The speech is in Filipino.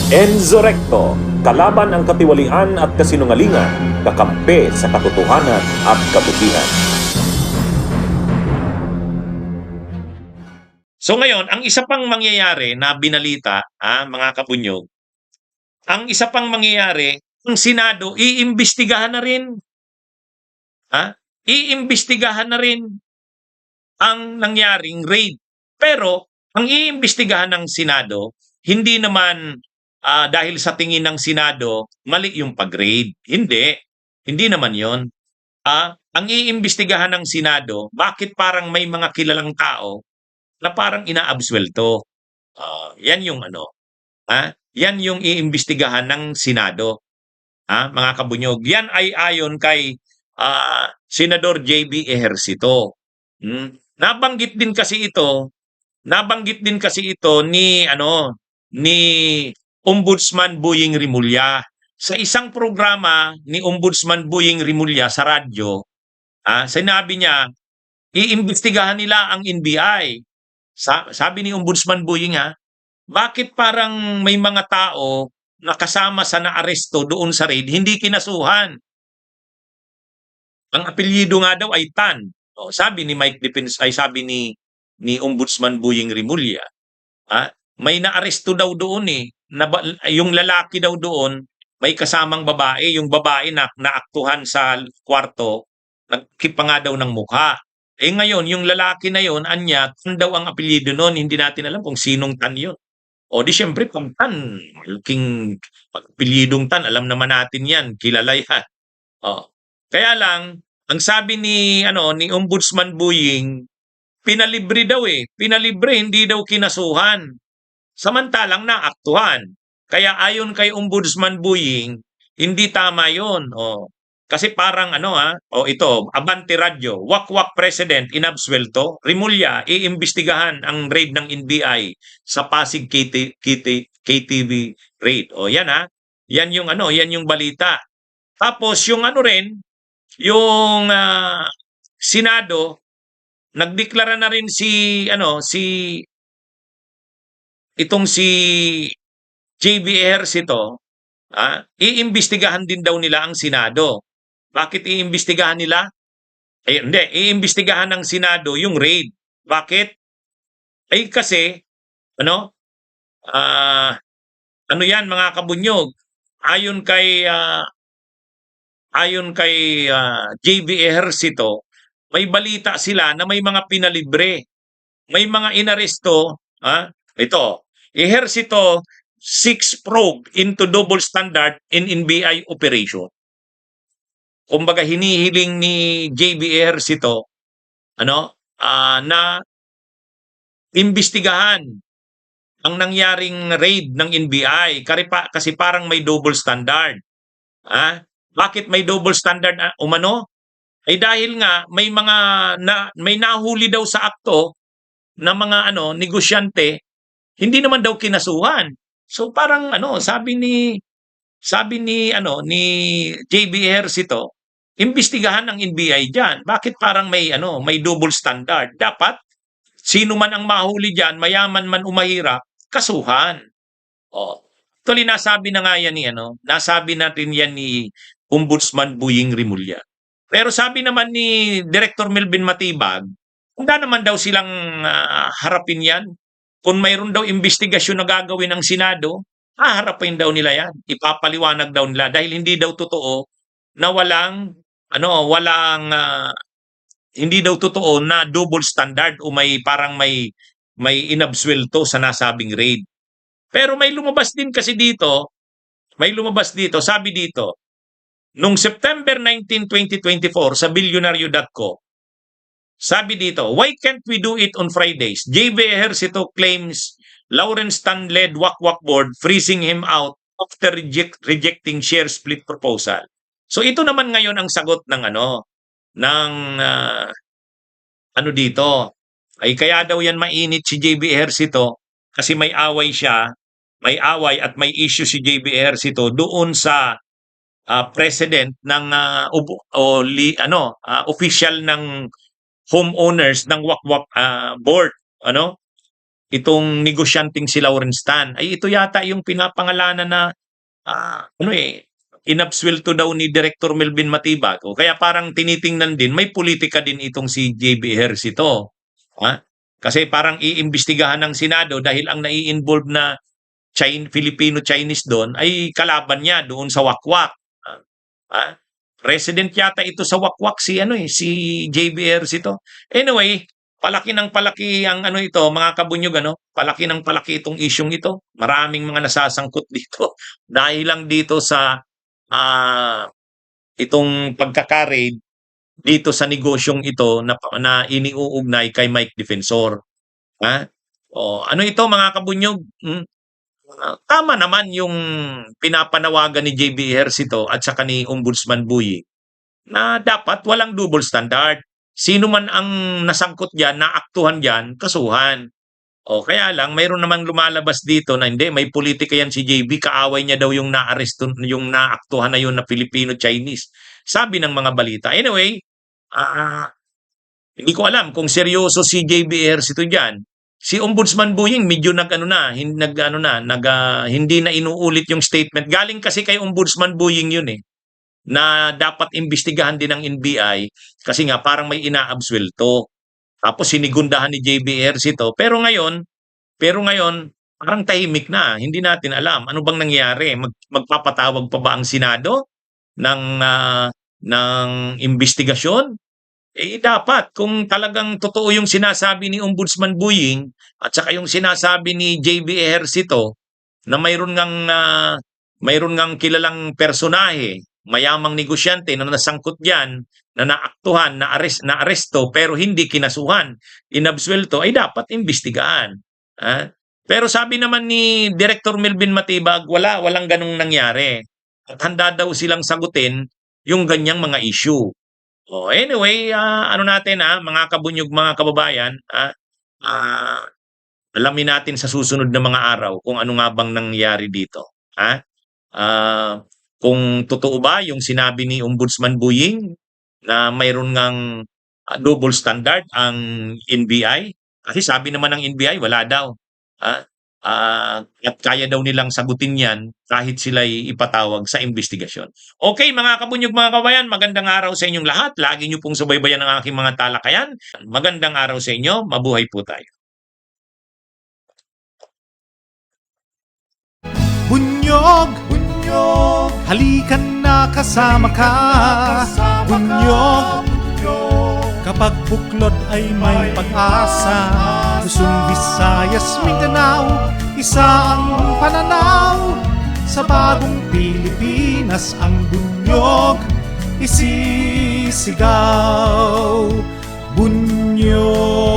Enzo Recto, kalaban ang katiwalian at kasinungalingan, kakampi sa katotohanan at kabutihan. So ngayon, ang isa pang mangyayari na binalita, mga kabunyog, ang isa pang mangyayari, ang Senado, iimbestigahan na rin. Iimbestigahan na rin ang nangyaring raid. Pero, ang iimbestigahan ng Senado, hindi naman dahil sa tingin ng Senado, mali yung pag-raid. Hindi. Hindi naman yon. Ang iimbestigahan ng Senado, bakit parang may mga kilalang tao na parang inaabsuelto? Yan yung yan yung iimbestigahan ng Senado. Mga kabunyog. Yan ay ayon kay Senador JB Ejercito. Nabanggit din kasi ito ni Ombudsman Boying Rimulya. Sa isang programa ni Ombudsman Boying Rimulya sa radyo, sinabi niya, iimbestigahan nila ang NBI. Sabi ni Ombudsman Boying, bakit parang may mga tao na kasama sa naaresto doon sa raid, hindi kinasuhan? Ang apelyido nga daw ay Tan. Sabi ni Mike Defense, sabi ni Ombudsman Boying Rimulya, may naaresto daw doon yung lalaki daw doon, may kasamang babae, yung babae na naaktuhan sa kwarto, nagkipa nga daw ng mukha. Ngayon, yung lalaki na yon, anya, Tan daw ang apelyido noon, hindi natin alam kung sinong Tan yun. Di siyempre, pag Tan, malaking apelyidong Tan, alam naman natin yan, kilala yan. Kaya lang, ang sabi ni Ombudsman Boying, pinalibre daw pinalibre, hindi daw kinasuhan. Samantalang naaktuhan. Kaya ayon kay Ombudsman Boying, hindi tama 'yon. Kasi parang ito, Abante Radio, Wakwak President inabsuelto, Rimulya iimbestigahan ang raid ng NBI sa Pasig KTV raid. Yan Yan yung yan yung balita. Tapos yung yung Senado, nagdeklara na rin si JB Ejercito, iimbestigahan din daw nila ang Senado. Bakit iimbestigahan nila? Hindi, iimbestigahan ng Senado yung raid. Bakit? Kasi yan mga kabunyog, ayon kay JB Ejercito, may balita sila na may mga pinalibre, may mga inaresto. Ito, Ejercito seeks probe into double standard in NBI operation. Kumbaga hinihiling ni JB Ejercito na imbestigahan ang nangyaring raid ng NBI kasi parang may double standard. Bakit may double standard umano? Dahil nga may may nahuli daw sa akto na mga negosyante, hindi naman daw kinasuhan. So parang sabi ni JB Ejercito, imbestigahan ng NBI diyan. Bakit parang may double standard? Dapat sino man ang mahuli diyan, mayaman man o mahirap, kasuhan. Actually nasabi na nga yan nasabi natin yan ni Ombudsman Boying Rimulya. Pero sabi naman ni Director Melvin Matibag, handa naman daw silang harapin yan. Kung mayroon daw investigasyon na gagawin ng Senado, haharapin daw nila yan. Ipapaliwanag daw nila dahil hindi daw totoo na hindi daw totoo na double standard o parang may inabsuelto sa nasabing raid. Pero may lumabas dito, sabi dito, noong September 19, 2024 sa Billionario.co, sabi dito, why can't we do it on Fridays? JB Ejercito claims Lawrence Tan led Wakwak board freezing him out after rejecting share split proposal. So ito naman ngayon ang sagot ng dito. Kaya daw yan mainit si JB Ejercito kasi may away siya, may away at may issue si JB Ejercito doon sa president ng official ng homeowners ng Wakwak board. itong negosyanteng si Lawrence Tan. Ay ito yata yung pinapangalanan na inabsuelto daw ni Director Melvin Matibag. O kaya parang tinitingnan din, may politika din itong si JB Ejercito. Kasi parang iimbestigahan ng Senado dahil ang nai-involve na Filipino-Chinese doon ay kalaban niya doon sa Wakwak. Resident yata ito sa Wakwak si JB Ejercito. Anyway, palaki ng palaki ang ito, mga kabunyog, palaki ng palaki itong isyong ito. Maraming mga nasasangkot dito dahil lang dito sa itong pagkaka-raid dito sa negosyong ito na iniuugnay kay Mike Defensor. Ano ito, mga kabunyog? Tama naman yung pinapanawagan ni JB Ejercito at saka ni Ombudsman Buying na dapat walang double standard. Sino man ang nasangkot diyan, naaktuhan diyan, kasuhan. Kaya lang mayroon namang lumalabas dito na hindi, may politika yan si JB, kaaway niya daw yung naaresto, yung naaktuhan na yun na Filipino-Chinese. Sabi ng mga balita. Anyway, hindi ko alam kung seryoso si JB Ejercito diyan. Si Ombudsman Buying medyo hindi na inuulit yung statement. Galing kasi kay Ombudsman Buying yun na dapat imbestigahan din ng NBI kasi nga parang may inaabsuelto. Tapos sinigundahan ni JB Ejercito. Pero ngayon, parang tahimik na. Hindi natin alam. Ano bang nangyari? Magpapatawag pa ba ang Senado ng investigasyon? Dapat. Kung talagang totoo yung sinasabi ni Ombudsman Buying at saka yung sinasabi ni JB Ejercito na mayroon ngang kilalang personahe, mayamang negosyante na nasangkot diyan, na naaktuhan, na aresto pero hindi kinasuhan, inabsuelto, ay dapat imbestigahan. Pero sabi naman ni Director Melvin Matibag, walang ganung nangyari. At handa daw silang sagutin yung ganyang mga issue. Anyway, mga kabunyog, mga kababayan, alamin natin sa susunod na mga araw kung ano nga bang nangyari dito. Kung totoo ba yung sinabi ni Ombudsman Buying na mayroon ngang double standard ang NBI? Kasi sabi naman ng NBI, wala daw. At kaya daw nilang sagutin yan kahit sila'y ipatawag sa investigasyon. Okay, mga kabunyog, mga kabayan, magandang araw sa inyong lahat. Lagi nyo pong subaybayan ang aking mga talakayan. Magandang araw sa inyo. Mabuhay po tayo. Bunyog, halikan na kasama ka. Bunyog, kapag buklod ay may pag-asa. Luzon, Visayas, Mindanao, isa ang pananaw. Sa bagong Pilipinas ang bunyog isisigaw. Bunyog.